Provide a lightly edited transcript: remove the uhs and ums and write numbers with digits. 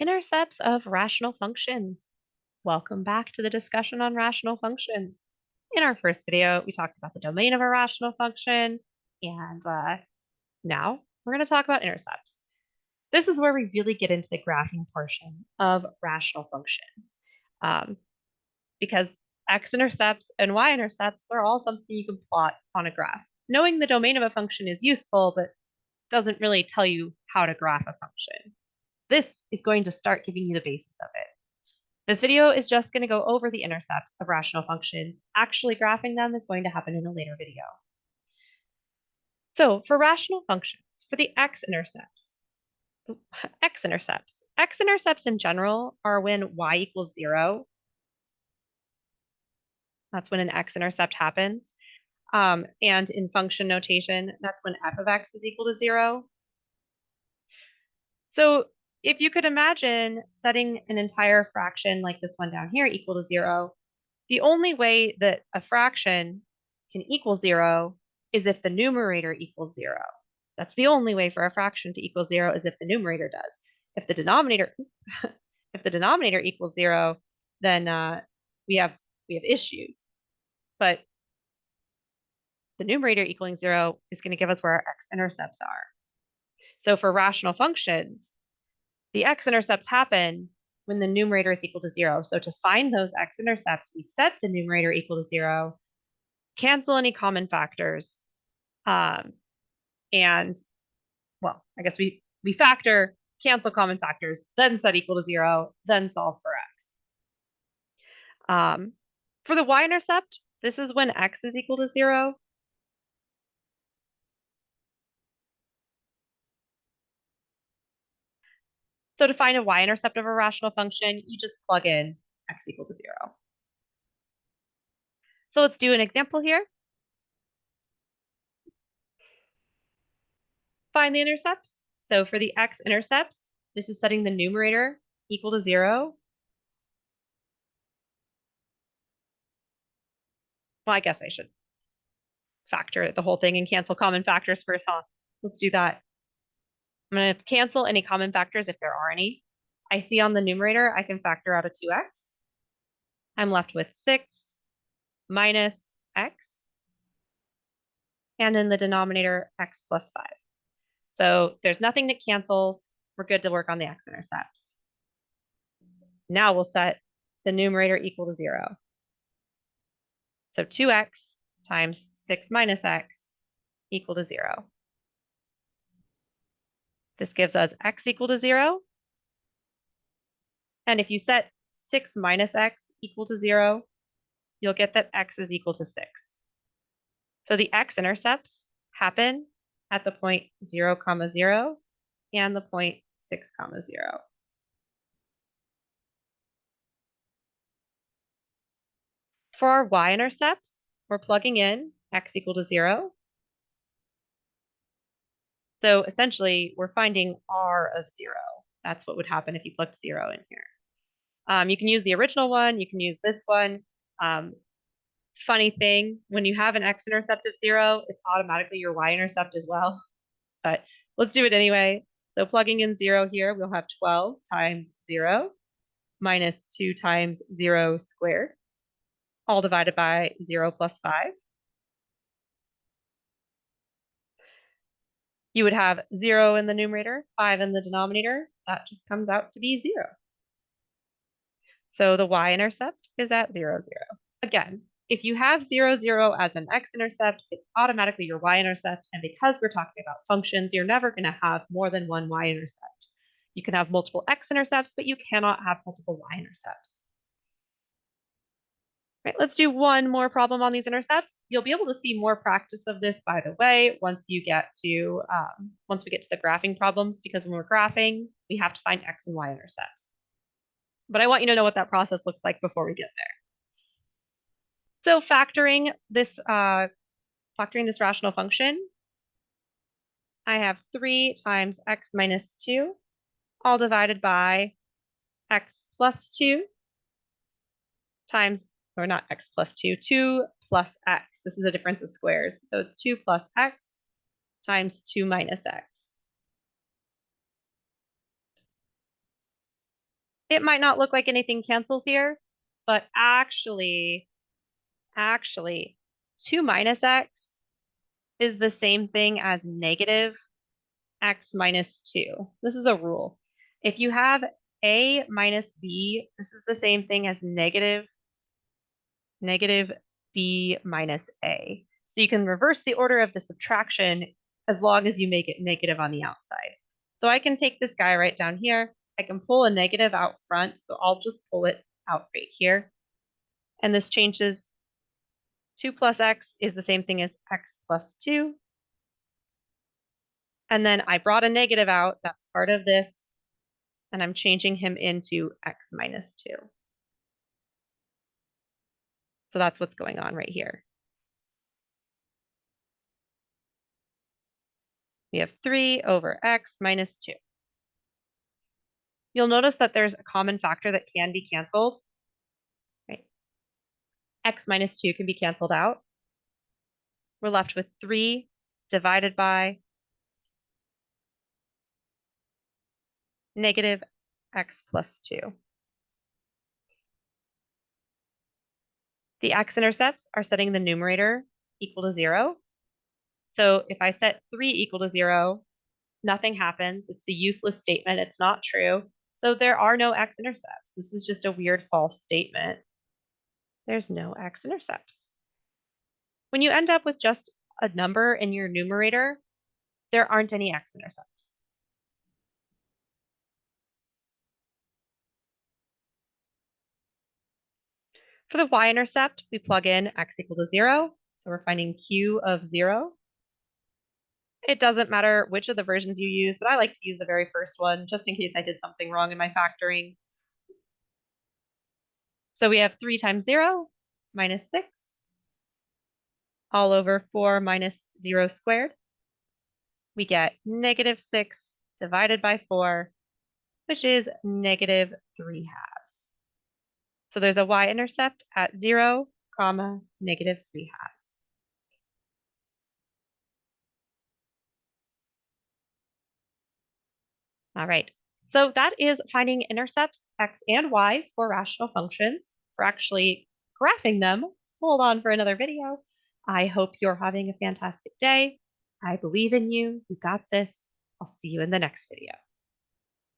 Intercepts of rational functions. Welcome back to the discussion on rational functions. In our first video, we talked about the domain of a rational function, and now we're going to talk about intercepts. This is where we really get into the graphing portion of rational functions, because x-intercepts and y-intercepts are all something you can plot on a graph. Knowing the domain of a function is useful, but doesn't really tell you how to graph a function. This is going to start giving you the basis of it. This video is just going to go over the intercepts of rational functions. Actually graphing them is going to happen in a later video. So for rational functions, for the x-intercepts in general are when y equals 0. That's when an x-intercept happens. And in function notation, that's when f of x is equal to 0. So if you could imagine setting an entire fraction like this one down here equal to 0, the only way that a fraction can equal 0 is if the numerator equals 0. That's the only way for a fraction to equal 0 is if the numerator does. If the denominator equals 0, then we have issues. But the numerator equaling 0 is going to give us where our x-intercepts are. So for rational functions, the x-intercepts happen when the numerator is equal to 0. So to find those x-intercepts, we set the numerator equal to 0, cancel any common factors, and, well, I guess we factor, cancel common factors, then set equal to 0, then solve for x. For the y-intercept, this is when x is equal to 0. So to find a y-intercept of a rational function, you just plug in x equal to 0. So let's do an example here. Find the intercepts. So for the x-intercepts, this is setting the numerator equal to 0. Well, I guess I should factor the whole thing and cancel common factors first, huh? Let's do that. I'm going to cancel any common factors if there are any. I see on the numerator, I can factor out a 2x. I'm left with 6 minus x. And in the denominator, x plus 5. So there's nothing that cancels. We're good to work on the x-intercepts. Now we'll set the numerator equal to 0. So 2x times 6 minus x equal to 0. This gives us x equal to 0. And if you set 6 minus x equal to 0, you'll get that x is equal to 6. So the x-intercepts happen at the point 0, 0 and the point 6, 0. For our y-intercepts, we're plugging in x equal to 0. So essentially, we're finding r of 0. That's what would happen if you plugged 0 in here. You can use the original one. You can use this one. Funny thing, when you have an x-intercept of 0, it's automatically your y-intercept as well. But let's do it anyway. So plugging in 0 here, we'll have 12 times 0 minus 2 times 0 squared, all divided by 0 plus 5. You would have 0 in the numerator, 5 in the denominator. That just comes out to be 0. So the y-intercept is at 0, 0. Again, if you have 0, 0 as an x-intercept, it's automatically your y-intercept. And because we're talking about functions, you're never going to have more than one y-intercept. You can have multiple x-intercepts, but you cannot have multiple y-intercepts. Right, let's do one more problem on these intercepts. You'll be able to see more practice of this, by the way, once we get to the graphing problems, because when we're graphing, we have to find x and y intercepts. But I want you to know what that process looks like before we get there. So factoring this rational function, I have 3 times x minus 2, all divided by x plus 2 times, or not x plus 2, 2 plus x. This is a difference of squares. So it's 2 plus x times 2 minus x. It might not look like anything cancels here, but actually, 2 minus x is the same thing as negative x minus 2. This is a rule. If you have a minus b, this is the same thing as negative b minus a. So you can reverse the order of the subtraction as long as you make it negative on the outside. So I can take this guy right down here. I can pull a negative out front, so I'll just pull it out right here. And this changes 2 plus x is the same thing as x plus 2. And then I brought a negative out, that's part of this, and I'm changing him into x minus 2. So that's what's going on right here. We have 3 over x minus 2. You'll notice that there's a common factor that can be canceled. Right? X minus 2 can be canceled out. We're left with 3 divided by negative x plus 2. The x-intercepts are setting the numerator equal to 0. So if I set 3 equal to 0, nothing happens. It's a useless statement. It's not true. So there are no x-intercepts. This is just a weird false statement. There's no x-intercepts. When you end up with just a number in your numerator, there aren't any x-intercepts. For the y-intercept, we plug in x equal to 0. So we're finding q of 0. It doesn't matter which of the versions you use, but I like to use the very first one just in case I did something wrong in my factoring. So we have 3 times 0 minus 6 all over 4 minus 0 squared. We get negative 6 divided by 4, which is negative 3 halves. So there's a y-intercept at 0, comma, negative 3 halves. All right, so that is finding intercepts x and y for rational functions. For actually graphing them, hold on for another video. I hope you're having a fantastic day. I believe in you. You got this. I'll see you in the next video.